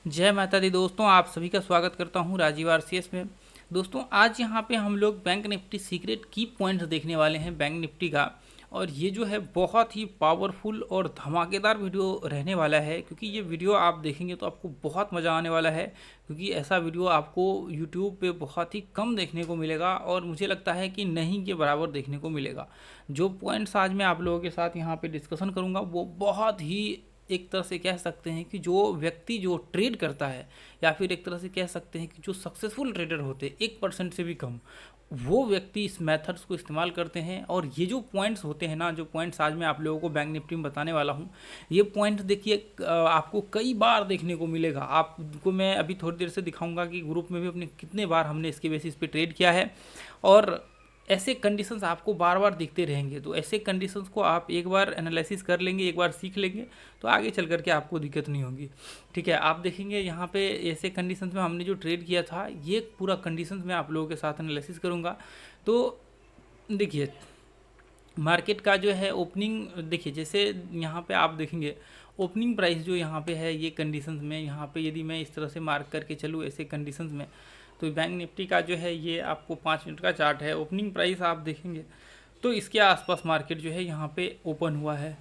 जय माता दी दोस्तों, आप सभी का स्वागत करता हूं राजीव आरसीएस में। दोस्तों, आज यहां पे हम लोग बैंक निफ्टी सीक्रेट की पॉइंट्स देखने वाले हैं बैंक निफ्टी का। और ये जो है बहुत ही पावरफुल और धमाकेदार वीडियो रहने वाला है, क्योंकि ये वीडियो आप देखेंगे तो आपको बहुत मज़ा आने वाला है। क्योंकि ऐसा वीडियो आपको यूट्यूब पे बहुत ही कम देखने को मिलेगा और मुझे लगता है कि नहीं के बराबर देखने को मिलेगा। जो पॉइंट्स आज मैं आप लोगों के साथ यहाँ पे डिस्कशन करूँगा वो बहुत ही, एक तरह से कह सकते हैं कि जो व्यक्ति जो ट्रेड करता है, या फिर एक तरह से कह सकते हैं कि जो सक्सेसफुल ट्रेडर होते हैं 1% से भी कम, वो व्यक्ति इस मेथड्स को इस्तेमाल करते हैं। और ये जो पॉइंट्स होते हैं ना, जो पॉइंट्स आज मैं आप लोगों को बैंक निफ्टी में बताने वाला हूँ, ये पॉइंट देखिए आपको कई बार देखने को मिलेगा। आपको मैं अभी थोड़ी देर से दिखाऊंगा कि ग्रुप में भी अपने कितने बार हमने इसके बेसिस पे ट्रेड किया है। और ऐसे कंडीशंस आपको बार बार दिखते रहेंगे। तो ऐसे कंडीशंस को आप एक बार एनालिसिस कर लेंगे, एक बार सीख लेंगे, तो आगे चल करके आपको दिक्कत नहीं होगी। ठीक है, आप देखेंगे यहाँ पे ऐसे कंडीशंस में हमने जो ट्रेड किया था, ये पूरा कंडीशंस मैं आप लोगों के साथ एनालिसिस करूँगा। तो देखिए, मार्केट का जो है ओपनिंग, देखिए जैसे यहाँ पे आप देखेंगे ओपनिंग प्राइस जो यहाँ पे है, ये कंडीशंस में यहाँ पे यदि मैं इस तरह से मार्क करके चलूँ ऐसे कंडीशंस में, तो बैंक निफ्टी का जो है ये आपको 5 मिनट का चार्ट है। ओपनिंग प्राइस आप देखेंगे तो इसके आसपास मार्केट जो है यहाँ पे ओपन हुआ है,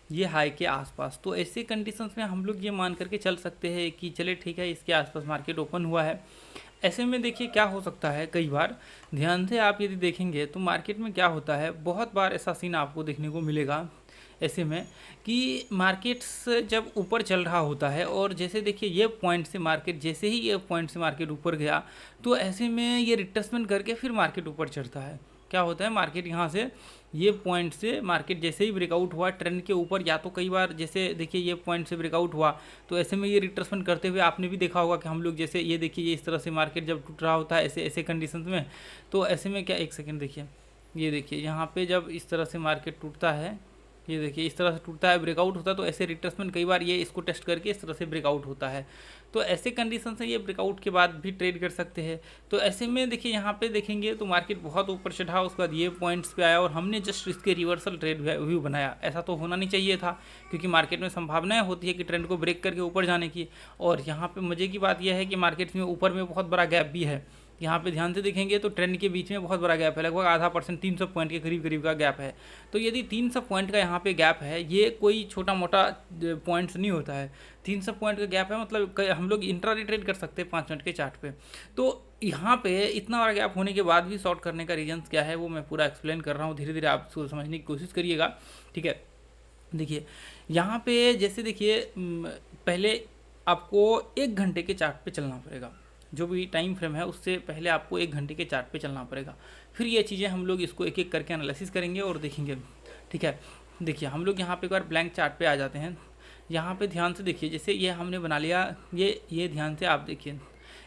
ये हाई के आसपास। तो ऐसे कंडीशंस में हम लोग ये मान करके चल सकते हैं कि चले ठीक है, इसके आसपास मार्केट ओपन हुआ है। ऐसे में देखिए क्या हो सकता है, कई बार ध्यान से आप यदि देखेंगे तो मार्केट में क्या होता है, बहुत बार ऐसा सीन आपको देखने को मिलेगा ऐसे में कि मार्केट्स जब ऊपर चल रहा होता है, और जैसे देखिए ये पॉइंट से मार्केट, जैसे ही ये पॉइंट से मार्केट ऊपर गया, तो ऐसे में ये रिट्रेसमेंट करके फिर मार्केट ऊपर चढ़ता है। क्या होता है, मार्केट यहाँ से ये पॉइंट से मार्केट जैसे ही ब्रेकआउट हुआ ट्रेंड के ऊपर, या तो कई बार जैसे देखिए ये पॉइंट से ब्रेकआउट हुआ, तो ऐसे में ये रिट्रेसमेंट करते हुए आपने भी देखा होगा कि हम लोग जैसे ये देखिए, ये इस तरह से मार्केट जब टूट रहा होता है ऐसे ऐसे कंडीशन में, तो ऐसे में क्या, एक सेकेंड देखिए, ये देखिए यहाँ पे जब इस तरह से मार्केट टूटता है, ये देखिए इस तरह से टूटता है, ब्रेकआउट होता है, तो ऐसे रिट्रेसमेंट कई बार ये इसको टेस्ट करके इस तरह से ब्रेकआउट होता है। तो ऐसे कंडीशन से ये ब्रेकआउट के बाद भी ट्रेड कर सकते हैं। तो ऐसे में देखिए यहाँ पे देखेंगे तो मार्केट बहुत ऊपर चढ़ा, उसके बाद ये पॉइंट्स पे आया और हमने जस्ट इसके रिवर्सल ट्रेड व्यू बनाया। ऐसा तो होना नहीं चाहिए था, क्योंकि मार्केट में संभावनाएं होती है कि ट्रेंड को ब्रेक करके ऊपर जाने की। और यहाँ पे मजे की बात यह है कि मार्केट में ऊपर में बहुत बड़ा गैप भी है। यहाँ पे ध्यान से देखेंगे तो ट्रेंड के बीच में बहुत बड़ा गैप है, लगभग आधा परसेंट, 300 पॉइंट के करीब करीब का गैप है। तो यदि 300 पॉइंट का यहाँ पे गैप है, ये कोई छोटा मोटा पॉइंट्स नहीं होता है। 300 पॉइंट का गैप है, मतलब हम लोग इंट्राडे ट्रेड कर सकते हैं 5 मिनट के चार्ट पे। तो यहाँ पे इतना बड़ा गैप होने के बाद भी शॉर्ट करने का रीजन क्या है, वो मैं पूरा एक्सप्लेन कर रहा हूँ, धीरे धीरे आप उसको समझने की कोशिश करिएगा। ठीक है, देखिए यहाँ पे जैसे देखिए पहले आपको 1 घंटे के चार्ट पे चलना पड़ेगा। जो भी टाइम फ्रेम है उससे पहले आपको 1 घंटे के चार्ट पे चलना पड़ेगा। फिर ये चीज़ें हम लोग इसको एक एक करके एनालिसिस करेंगे और देखेंगे। ठीक है, देखिए हम लोग यहाँ पे एक बार ब्लैंक चार्ट पे आ जाते हैं। यहाँ पे ध्यान से देखिए, जैसे ये हमने बना लिया, ये ध्यान से आप देखिए,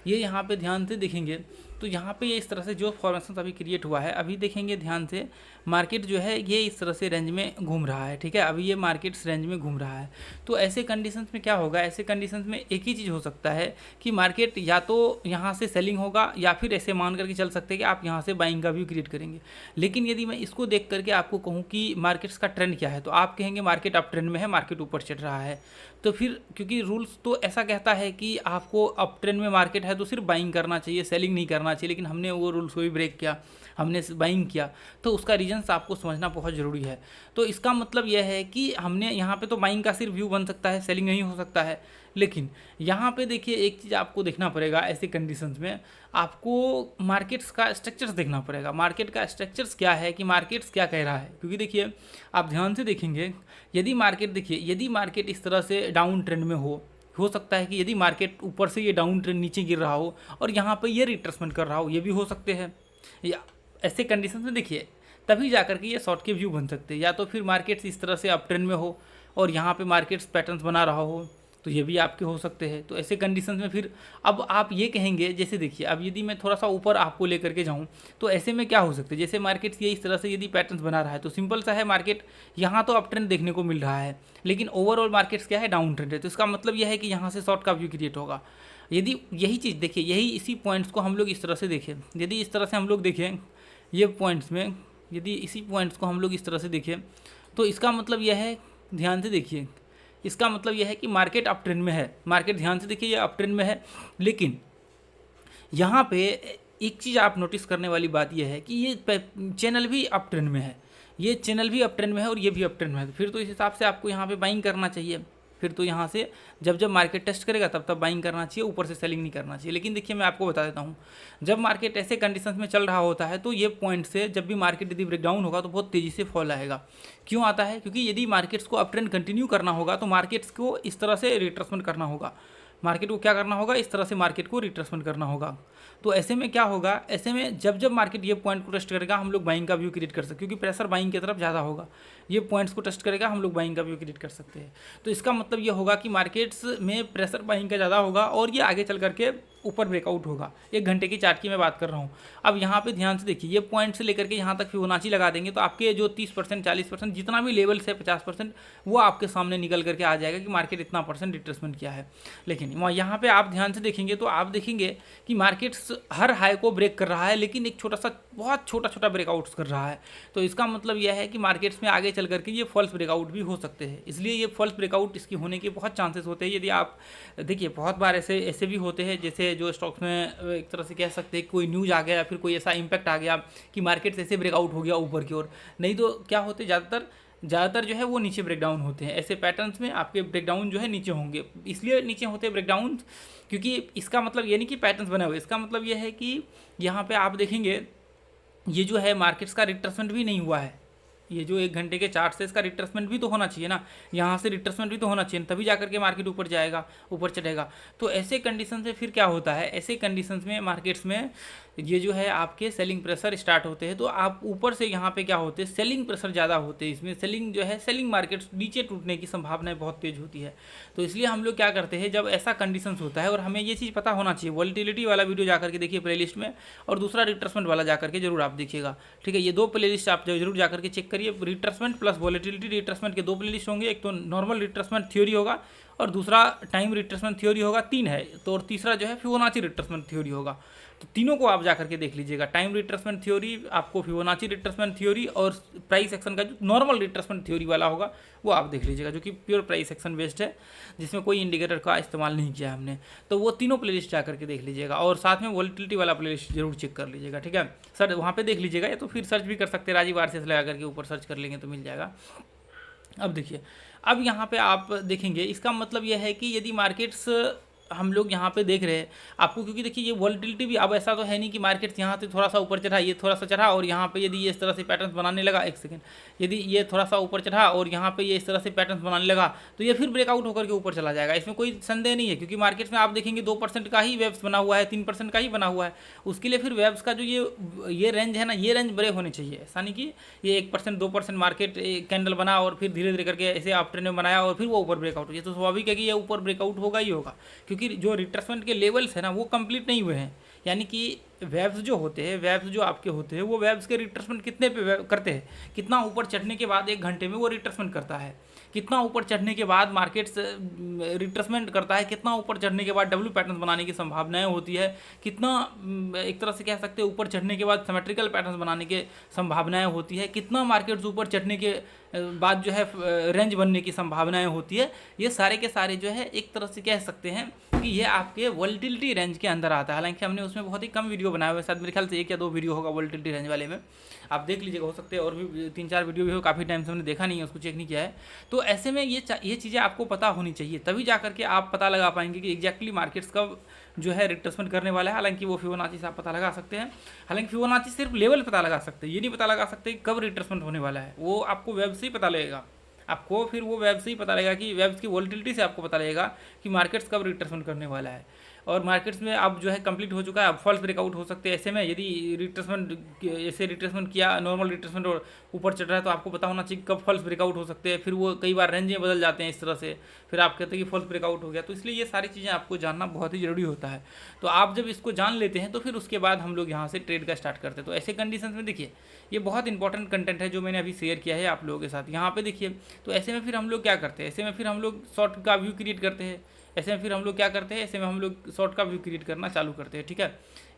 ये यहाँ पे ध्यान से देखेंगे तो यहाँ पे ये इस तरह से जो फॉर्मेशन अभी क्रिएट हुआ है, अभी देखेंगे ध्यान से, मार्केट जो है ये इस तरह से रेंज में घूम रहा है। ठीक है, अभी ये मार्केट रेंज में घूम रहा है। तो ऐसे कंडीशंस में क्या होगा, ऐसे कंडीशंस में एक ही चीज़ हो सकता है कि मार्केट या तो यहाँ से सेलिंग होगा, या फिर ऐसे मान करके चल सकते हैं कि आप यहाँ से बाइंग का व्यू क्रिएट करेंगे। लेकिन यदि मैं इसको देख करके आपको कहूँ कि मार्केट्स का ट्रेंड क्या है, तो आप कहेंगे मार्केट अप ट्रेंड में है, मार्केट ऊपर चढ़ रहा है। तो फिर क्योंकि रूल्स तो ऐसा कहता है कि आपको अप ट्रेंड में मार्केट है तो सिर्फ बाइंग करना चाहिए, सेलिंग नहीं करना चाहिए, लेकिन हमने वो रूल्स को भी ब्रेक किया, हमने बाइंग किया। तो उसका रीजन्स आपको समझना बहुत ज़रूरी है। तो इसका मतलब यह है कि हमने यहाँ पे तो बाइंग का सिर्फ व्यू बन सकता है, सेलिंग नहीं हो सकता है। लेकिन यहाँ पे देखिए एक चीज़ आपको देखना पड़ेगा, ऐसे कंडीशंस में आपको मार्केट्स का स्ट्रक्चर्स देखना पड़ेगा। मार्केट का स्ट्रक्चर्स क्या है, कि मार्केट्स क्या कह रहा है। क्योंकि देखिए आप ध्यान से देखेंगे, यदि मार्केट देखिए, यदि मार्केट इस तरह से डाउन ट्रेंड में हो सकता है कि यदि मार्केट ऊपर से ये डाउन ट्रेंड नीचे गिर रहा हो और यहाँ पे ये रिट्रेसमेंट कर रहा हो, ये भी हो सकते हैं। या ऐसे कंडीशन में देखिए तभी जा करके ये शॉर्ट के व्यू बन सकते हैं। या तो फिर मार्केट्स इस तरह से अप ट्रेंड में हो और यहाँ पे मार्केट्स पैटर्न्स बना रहा हो, तो ये भी आपके हो सकते हैं। तो ऐसे कंडीशन में फिर अब आप ये कहेंगे, जैसे देखिए अब यदि मैं थोड़ा सा ऊपर आपको लेकर के जाऊँ तो ऐसे में क्या हो सकता है, जैसे मार्केट्स ये इस तरह से यदि पैटर्न्स बना रहा है, तो सिंपल सा है, मार्केट यहाँ तो अप ट्रेंड देखने को मिल रहा है, लेकिन ओवरऑल मार्केट्स क्या है, डाउन ट्रेंड है। तो इसका मतलब यह है कि यहाँ से शॉर्ट का व्यू क्रिएट होगा। यदि यही चीज़ देखिए, यही इसी पॉइंट्स को हम लोग इस तरह से देखें, यदि इस तरह से हम लोग देखें ये पॉइंट्स में, यदि इसी पॉइंट्स को हम लोग इस तरह से देखें, तो इसका मतलब यह है, ध्यान से देखिए, इसका मतलब यह है कि मार्केट अप ट्रेंड में है। मार्केट ध्यान से देखिए, ये अप ट्रेंड में है, लेकिन यहाँ पे एक चीज़ आप नोटिस करने वाली बात यह है कि ये चैनल भी अप ट्रेंड में है, ये चैनल भी अप ट्रेंड में है और ये भी अप ट्रेंड में है। फिर तो इस हिसाब से आपको यहाँ पे बाइंग करना चाहिए। फिर तो यहाँ से जब जब मार्केट टेस्ट करेगा तब तब बाइंग करना चाहिए, ऊपर से सेलिंग नहीं करना चाहिए। लेकिन देखिए मैं आपको बता देता हूँ, जब मार्केट ऐसे कंडीशंस में चल रहा होता है तो ये पॉइंट से जब भी मार्केट यदि ब्रेकडाउन होगा तो बहुत तेज़ी से फॉल आएगा। क्यों आता है? क्योंकि यदि मार्केट्स को अप ट्रेंड कंटिन्यू करना होगा तो मार्केट्स को इस तरह से रिट्रेसमेंट करना होगा। मार्केट को क्या करना होगा? इस तरह से मार्केट को रिट्रेसमेंट करना होगा। तो ऐसे में क्या होगा? ऐसे में जब जब मार्केट ये पॉइंट को टेस्ट करेगा हम लोग बाइंग का व्यू क्रिएट कर सकते हैं, क्योंकि प्रेशर बाइंग की तरफ ज़्यादा होगा। ये पॉइंट्स को टेस्ट करेगा हम लोग बाइंग का व्यू क्रिएट कर सकते हैं। तो इसका मतलब ये होगा कि मार्केट्स में प्रेशर बाइंग का ज़्यादा होगा और ये आगे चल करके ऊपर ब्रेकआउट होगा। 1 घंटे की चार्ट की मैं बात कर रहा हूँ। अब यहाँ पे ध्यान से देखिए, ये पॉइंट से लेकर के यहाँ तक फिबोनाची लगा देंगे तो आपके जो 30%, 40%, जितना भी लेवल्स है 50%, वो आपके सामने निकल करके आ जाएगा कि मार्केट इतना परसेंट रिट्रेसमेंट किया है। लेकिन यहाँ पे आप ध्यान से देखेंगे तो आप देखेंगे कि मार्केट्स हर हाई को ब्रेक कर रहा है, लेकिन एक छोटा सा, बहुत छोटा छोटा ब्रेकआउट्स कर रहा है। तो इसका मतलब यह है कि मार्केट्स में आगे चल करके ये फॉल्स ब्रेकआउट भी हो सकते हैं। इसलिए ये फॉल्स ब्रेकआउट इसकी होने के बहुत चांसेस होते हैं। यदि आप देखिए, बहुत बार ऐसे भी होते हैं, जैसे जो स्टॉक्स में एक तरह से कह सकते हैं कोई न्यूज़ आ गया या फिर कोई ऐसा इम्पैक्ट आ गया कि मार्केट ऐसे ब्रेकआउट हो गया ऊपर की ओर, नहीं तो क्या होते ज़्यादातर जो है वो नीचे ब्रेकडाउन होते हैं। ऐसे पैटर्न्स में आपके ब्रेकडाउन जो है नीचे होंगे। इसलिए नीचे होते हैं ब्रेकडाउन, क्योंकि इसका मतलब ये नहीं कि पैटर्न्स बने हुए, इसका मतलब ये है कि यहाँ पे आप देखेंगे ये जो है मार्केट्स का रिट्रेसमेंट भी नहीं हुआ है। ये जो 1 घंटे के चार्ट से इसका रिट्रेसमेंट भी तो होना चाहिए ना, यहाँ से रिट्रेसमेंट भी तो होना चाहिए, तभी जाकर के मार्केट ऊपर जाएगा, ऊपर चढ़ेगा। तो ऐसे कंडीशन में फिर क्या होता है? ऐसे कंडीशंस में मार्केट्स में ये जो है आपके सेलिंग प्रेशर स्टार्ट होते हैं। तो आप ऊपर से यहाँ पे क्या होते हैं, सेलिंग प्रेशर ज़्यादा होते हैं। इसमें सेलिंग जो है, सेलिंग मार्केट्स नीचे टूटने की संभावनाएं बहुत तेज़ होती है। तो इसलिए हम लोग क्या करते हैं, जब ऐसा कंडीशंस होता है, और हमें ये चीज़ पता होना चाहिए, वोलेटिलिटी वाला वीडियो जाकर के देखिए प्लेलिस्ट में, और दूसरा रिट्रेसमेंट वाला जाकर के जरूर आप देखिएगा, ठीक है। ये 2 प्लेलिस्ट आप जरूर जाकर के चेक करिए। रिट्रेसमेंट प्लस वोलेटिलिटी रिट्रेसमेंट के 2 प्लेलिस्ट होंगे। एक तो नॉर्मल रिट्रेसमेंट थ्योरी होगा और दूसरा टाइम रिट्रेसमेंट थ्योरी होगा। 3 है तो, और तीसरा जो है फिबोनाची रिट्रेसमेंट थ्योरी होगा। तो तीनों को आप जाकर के देख लीजिएगा। टाइम रिट्रेसमेंट थ्योरी, आपको फिबोनाची रिट्रेसमेंट थ्योरी, और प्राइस एक्शन का जो नॉर्मल रिट्रेसमेंट थ्योरी वाला होगा वो आप देख लीजिएगा, जो कि प्योर प्राइस एक्शन बेस्ड है, जिसमें कोई इंडिकेटर का इस्तेमाल नहीं किया हमने। तो वो तीनों प्लेलिस्ट जाकर के देख लीजिएगा, और साथ में वोलेटिलिटी वाला प्लेलिस्ट जरूर चेक कर लीजिएगा, ठीक है सर। वहाँ पे देख लीजिएगा, या तो फिर सर्च भी कर सकते हैं, राजीव आरसीएस लगा करके ऊपर सर्च कर लेंगे तो मिल जाएगा। अब देखिए, अब यहाँ पे आप देखेंगे, इसका मतलब यह है कि यदि मार्केट्स हम लोग यहाँ पे देख रहे हैं आपको, क्योंकि देखिए ये वोलेटिलिटी भी, अब ऐसा तो है नहीं कि मार्केट यहाँ से थोड़ा सा ऊपर चढ़ा, ये थोड़ा सा चढ़ा, और यहाँ पे यदि ये इस तरह से पैटर्न्स बनाने लगा, एक सेकंड, यदि ये थोड़ा सा ऊपर चढ़ा और यहाँ पे ये इस तरह से पैटर्न्स बनाने लगा, तो ये फिर ब्रेकआउट होकर के ऊपर चला जाएगा। इसमें कोई संदेह नहीं है, क्योंकि मार्केट में आप देखेंगे 2% का ही वेब्स बना हुआ है, 3% का ही बना हुआ है। उसके लिए फिर वेब्स का जो ये रेंज है ना, ये रेंज बड़े होने चाहिए। ऐसा नहीं कि ये 1%, 2% मार्केट कैंडल बना और फिर धीरे धीरे करके ऐसे आप ट्रेंड में बनाया और फिर वो ऊपर ब्रेकआउट, ये तो स्वाभाविक है कि ये ऊपर ब्रेकआउट होगा ही होगा, क्योंकि जो रिट्रेसमेंट के लेवल्स है ना वो कंप्लीट नहीं हुए हैं। यानी कि वेब्स जो होते हैं, वेब्स जो आपके होते हैं, वो वेब्स के रिट्रेसमेंट कितने पे करते हैं, कितना ऊपर चढ़ने के बाद 1 घंटे में वो रिट्रेसमेंट करता है, कितना ऊपर चढ़ने के बाद मार्केट्स रिट्रेसमेंट करता है, कितना ऊपर चढ़ने के बाद डब्ल्यू पैटर्न बनाने की संभावनाएं होती है, कितना एक तरह से कह सकते हैं ऊपर चढ़ने के बाद सिमेट्रिकल पैटर्न बनाने के संभावनाएं होती है, कितना मार्केट्स ऊपर चढ़ने के बाद जो है रेंज बनने की संभावनाएं होती है। ये सारे के सारे जो है एक तरह से कह सकते हैं कि ये आपके वोलेटिलिटी रेंज के अंदर आता है। हालांकि हमने उसमें बहुत ही कम वीडियो बनाए हुए, शायद मेरे ख्याल से 1 या 2 वीडियो होगा वोलेटिलिटी रेंज वाले में, आप देख लीजिएगा, हो सकते हैं और भी 3-4 वीडियो भी हो, काफ़ी टाइम से हमने देखा नहीं है, उसको चेक नहीं किया है। तो ऐसे में ये चीज़ें आपको पता होनी चाहिए, तभी जा करके आप पता लगा पाएंगे कि एग्जैक्टली मार्केट्स कब जो है रिट्रेसमेंट करने वाला है। हालांकि वो फिबोनाची से आप पता लगा सकते हैं, हालांकि फिबोनाची सिर्फ लेवल पता लगा सकते हैं, ये नहीं पता लगा सकते कि कब रिट्रेसमेंट होने वाला है। वो आपको वेब से ही पता लगेगा, आपको फिर वो वेब से ही पता लगेगा कि वेब्स की वोलेटिलिटी से आपको पता लगेगा कि मार्केट्स कब रिट्रेसमेंट करने वाला है। और मार्केट्स में अब जो है कंप्लीट हो चुका है, अब फॉल्स ब्रेकआउट हो सकते हैं। ऐसे में यदि रिट्रेसमेंट किया, नॉर्मल रिट्रेसमेंट और ऊपर चढ़ रहा है, तो आपको पता होना चाहिए कब फॉल्स ब्रेकआउट हो सकते हैं। फिर वो कई बार रेंज में बदल जाते हैं इस तरह से, फिर आप कहते हैं कि फॉल्स ब्रेकआउट हो गया। तो इसलिए ये सारी चीज़ें आपको जानना बहुत ही ज़रूरी होता है। तो आप जब इसको जान लेते हैं तो फिर उसके बाद हम लोग यहाँ से ट्रेड का स्टार्ट करते हैं। तो ऐसे कंडीशन में देखिए, ये बहुत इंपॉर्टेंट कंटेंट है जो मैंने अभी शेयर किया है आप लोगों के साथ। यहाँ पे देखिए, तो ऐसे में फिर हम लोग क्या करते हैं, ऐसे में फिर हम लोग शॉर्ट का व्यू क्रिएट करते हैं। ऐसे में फिर हम लोग क्या करते हैं, ऐसे में हम लोग शॉर्ट का व्यू क्रिएट करना चालू करते हैं, ठीक है।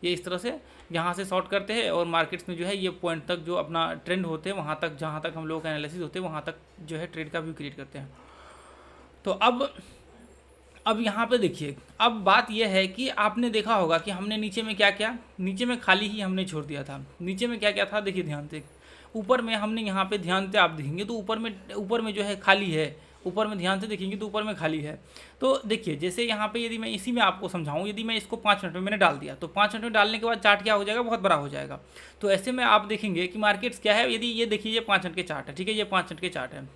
ये इस तरह से यहाँ से शॉर्ट करते हैं और मार्केट्स में जो है ये पॉइंट तक जो अपना ट्रेंड होते हैं वहाँ तक, जहाँ तक हम लोगों का एनालिसिस होते हैं वहाँ तक जो है ट्रेड का व्यू क्रिएट करते हैं। तो अब यहाँ पे देखिए, अब बात यह है कि आपने देखा होगा कि हमने नीचे में क्या किया, नीचे में खाली ही हमने छोड़ दिया था। नीचे में क्या क्या था देखिए ध्यान से, ऊपर में हमने यहाँ पे ध्यान से आप देखेंगे तो ऊपर में जो है खाली है, ऊपर में ध्यान से देखेंगे तो ऊपर में खाली है। तो देखिए जैसे यहाँ पे यदि मैं इसी में आपको समझाऊँ, यदि मैं इसको 5 मिनट में मैंने डाल दिया तो 5 मिनट में डालने के बाद चार्ट क्या हो जाएगा, बहुत बड़ा हो जाएगा। तो ऐसे में आप देखेंगे कि मार्केट्स क्या है, यदि ये देखिए ये 5 मिनट के चार्ट है, ठीक है, ये 5 मिनट के चार्ट है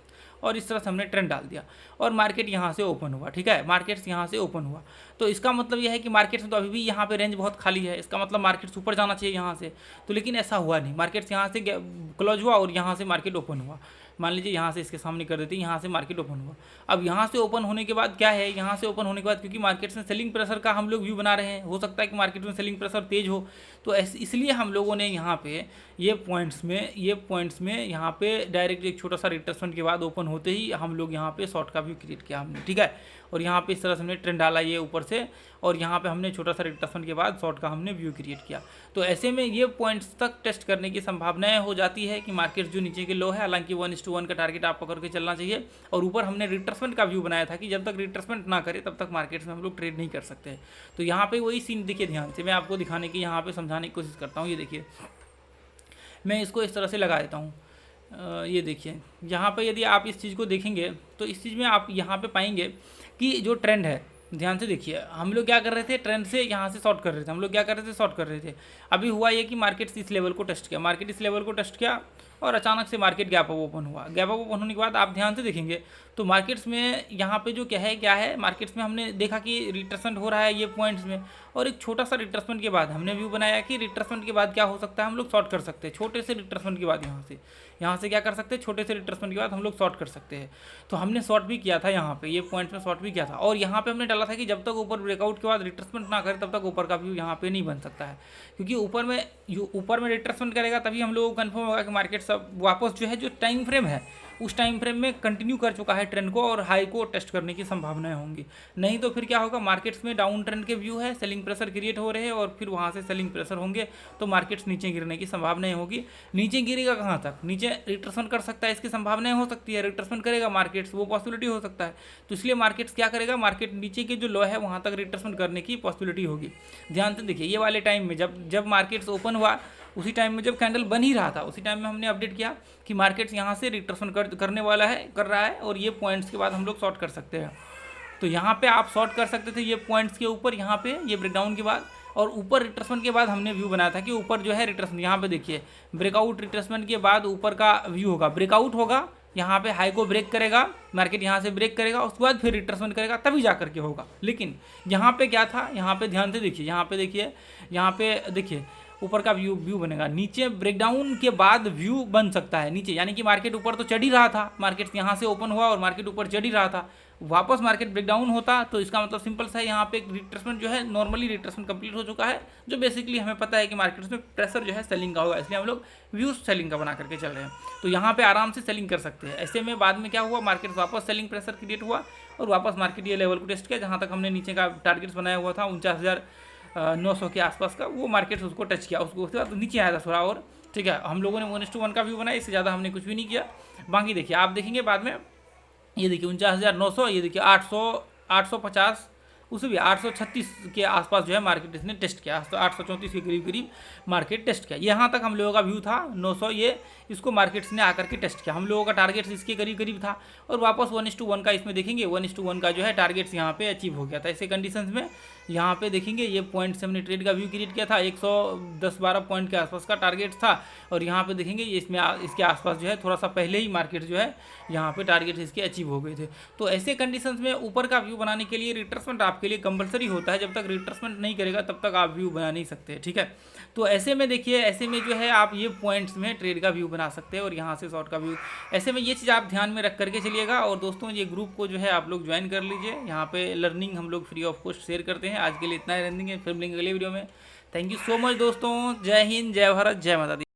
और इस तरह से हमने ट्रेंड डाल दिया और मार्केट यहाँ से ओपन हुआ, ठीक है, मार्केट्स यहाँ से ओपन हुआ। तो इसका मतलब यह है कि मार्केट्स में तो अभी भी यहाँ पे रेंज बहुत खाली है, इसका मतलब मार्केट्स ऊपर जाना चाहिए यहाँ से। तो लेकिन ऐसा हुआ नहीं, मार्केट्स यहाँ से क्लोज हुआ और यहाँ से मार्केट ओपन हुआ। मान लीजिए यहाँ से इसके सामने कर देते हैं, यहाँ से मार्केट ओपन हुआ। अब यहाँ से ओपन होने के बाद क्या है, यहाँ से ओपन होने के बाद क्योंकि मार्केट्स में सेलिंग प्रेशर का हम लोग व्यू बना रहे हैं, हो सकता है कि मार्केट में सेलिंग प्रेशर तेज हो, तो इसलिए हम लोगों ने यहाँ पे ये पॉइंट्स में यहाँ पे डायरेक्ट एक छोटा सा रिट्रेसमेंट के बाद ओपन होते ही हम लोग यहाँ पे शॉर्ट का व्यू क्रिएट किया हमने, ठीक है। और यहाँ पे इस तरह से हमने ट्रेंड डाला ये ऊपर से और यहाँ पे हमने छोटा सा रिट्रेसमेंट के बाद शॉर्ट का हमने व्यू क्रिएट किया। तो ऐसे में ये पॉइंट्स तक टेस्ट करने की संभावनाएं हो जाती है कि मार्केट जो नीचे के लो है, हालांकि 1:1 का टारगेट आप पकड़ के चलना चाहिए। और ऊपर हमने रिट्रेसमेंट का व्यू बनाया था कि जब तक रिट्रेसमेंट ना करे तब तक मार्केट्स में हम लोग ट्रेड नहीं कर सकते। तो यहाँ पे वही सीन देखिए ध्यान से, मैं आपको दिखाने की यहाँ पे समझाने की कोशिश करता हूँ। ये देखिए मैं इसको इस तरह से लगा देता हूँ, ये देखिए यहाँ पे यदि आप इस चीज़ को देखेंगे तो इस चीज़ में आप यहाँ पे पाएंगे कि जो ट्रेंड है, ध्यान से देखिए, हम लोग क्या कर रहे थे, ट्रेंड से यहाँ से शॉर्ट कर रहे थे, हम लोग क्या कर रहे थे, शॉर्ट कर रहे थे। अभी हुआ ये कि मार्केट इस लेवल को टेस्ट किया, मार्केट इस लेवल को टेस्ट किया और अचानक से मार्केट गैप अप ओपन हुआ। गैप अप ओपन होने के बाद आप ध्यान से देखेंगे तो मार्केट्स में यहाँ पे जो क्या है मार्केट्स में हमने देखा कि रिट्रेसमेंट हो रहा है ये पॉइंट्स में, और एक छोटा सा रिट्रेसमेंट के बाद हमने व्यू बनाया कि रिट्रेसमेंट के बाद क्या हो सकता है, हम लोग शॉर्ट कर सकते हैं। छोटे से रिट्रेसमेंट के बाद यहाँ से क्या कर सकते हैं, छोटे से रिट्रेसमेंट के बाद हम लोग शॉर्ट कर सकते हैं। तो हमने शॉर्ट भी किया था यहाँ पे, ये पॉइंट्स में शॉर्ट भी किया था और यहाँ पे हमने डाला था कि जब तक ऊपर ब्रेकआउट के बाद रिट्रेसमेंट ना करे तब तक ऊपर का व्यू यहाँ पे नहीं बन सकता है, क्योंकि ऊपर में रिट्रेसमेंट करेगा तभी हम लोगों को कन्फर्म होगा कि मार्केट सब वापस जो है, जो टाइम फ्रेम है उस टाइम फ्रेम में कंटिन्यू कर चुका है ट्रेंड को और हाई को टेस्ट करने की संभावनाएं होंगी। नहीं तो फिर क्या होगा, मार्केट्स में डाउन ट्रेंड के व्यू है, सेलिंग प्रेशर क्रिएट हो रहे हैं और फिर वहाँ से सेलिंग प्रेशर होंगे तो मार्केट्स नीचे गिरने की संभावनाएं होगी। नीचे गिरेगा कहाँ तक, नीचे रिट्रेसमेंट कर सकता है, इसकी संभावनाएं हो सकती है, रिट्रेसमेंट करेगा मार्केट्स, वो पॉसिबिलिटी हो सकता है। तो इसलिए मार्केट्स क्या करेगा, मार्केट नीचे के जो लो है वहाँ तक रिट्रेसमेंट करने की पॉसिबिलिटी होगी। ध्यान से देखिए ये वाले टाइम में जब मार्केट्स ओपन हुआ उसी टाइम में जब कैंडल बन ही रहा था उसी टाइम में हमने अपडेट किया कि मार्केट्स यहाँ से रिट्रेसमेंट करने वाला है, कर रहा है और ये पॉइंट्स के बाद हम लोग शॉर्ट कर सकते हैं। तो यहाँ पे आप शॉर्ट कर सकते थे ये पॉइंट्स के ऊपर, यहाँ पे ये ब्रेकडाउन के बाद और ऊपर रिट्रेसमेंट के बाद हमने व्यू बनाया था कि ऊपर जो है रिट्रेसमेंट, यहाँ पे देखिए ब्रेकआउट रिट्रेसमेंट के बाद ऊपर का व्यू होगा, ब्रेकआउट होगा, यहाँ पे हाई को ब्रेक करेगा मार्केट, यहाँ से ब्रेक करेगा, उसके बाद फिर रिट्रेसमेंट करेगा तभी जा करके होगा। लेकिन यहाँ पे क्या था, यहाँ पे ध्यान से देखिए, यहाँ पे देखिए ऊपर का व्यू बनेगा, नीचे ब्रेकडाउन के बाद व्यू बन सकता है नीचे, यानी कि मार्केट ऊपर तो चढ़ ही रहा था, मार्केट यहाँ से ओपन हुआ और मार्केट ऊपर चढ़ ही रहा था, वापस मार्केट ब्रेकडाउन होता तो इसका मतलब सिंपल सा है, यहाँ पे एक रिट्रेसमेंट जो है, नॉर्मली रिट्रेसमेंट कंप्लीट हो चुका है, जो बेसिकली हमें पता है कि मार्केट में प्रेशर जो है सेलिंग का होगा, इसलिए हम लोग व्यू सेलिंग का बना करके चल रहे हैं। तो यहाँ पे आराम से सेलिंग कर सकते हैं। ऐसे में बाद में क्या हुआ, मार्केट वापस सेलिंग प्रेशर क्रिएट हुआ और वापस मार्केट ये लेवल को टेस्ट किया जहाँ तक हमने नीचे का टारगेट्स बनाया हुआ था 49,900 के आसपास का, वो मार्केट उसको टच किया, उसके बाद नीचे आया था थोड़ा और, ठीक है। हम लोगों ने 1:1 का व्यू बनाया, इससे ज़्यादा हमने कुछ भी नहीं किया। बाकी देखिए आप देखेंगे बाद में, ये देखिए 49,900, ये देखिए 850, उसे भी 836 के आसपास जो है मार्केट इसने टेस्ट किया, तो 834 के करीब मार्केट टेस्ट किया। यहाँ तक हम लोगों का व्यू था 900, ये इसको मार्केट्स ने आकर के टेस्ट किया, हम लोगों का टारगेट्स इसके करीब था और वापस 1:1 का इसमें देखेंगे 1:1 का जो है टारगेट्स यहाँ पे अचीव हो गया था। ऐसे कंडीशंस में यहाँ पे देखेंगे ये पॉइंट से हमने ट्रेड का व्यू क्रिएट किया था, 110-12 पॉइंट के आसपास का टारगेट था और यहाँ पे देखेंगे इसमें इसके आसपास जो है थोड़ा सा पहले ही मार्केट जो है यहाँ पे टारगेट इसके अचीव हो गए थे। तो ऐसे कंडीशंस में ऊपर का व्यू बनाने के लिए रिट्रेसमेंट आपके लिए कंपलसरी होता है, जब तक रिट्रेसमेंट नहीं करेगा तब तक आप व्यू बना नहीं सकते, ठीक है। तो ऐसे में देखिए, ऐसे में जो है आप ये पॉइंट्स में ट्रेड का व्यू बना सकते हैं और यहाँ से शॉर्ट का व्यू, ऐसे में ये चीज़ आप ध्यान में रख करके चलिएगा। और दोस्तों ये ग्रुप को जो है आप लोग ज्वाइन कर लीजिए, यहाँ पे लर्निंग हम लोग फ्री ऑफ कॉस्ट शेयर करते हैं। आज के लिए इतना ही रनिंग है, फिर मिलेंगे अगले वीडियो में। थैंक यू सो मच दोस्तों, जय हिंद, जय भारत, जय माता दी।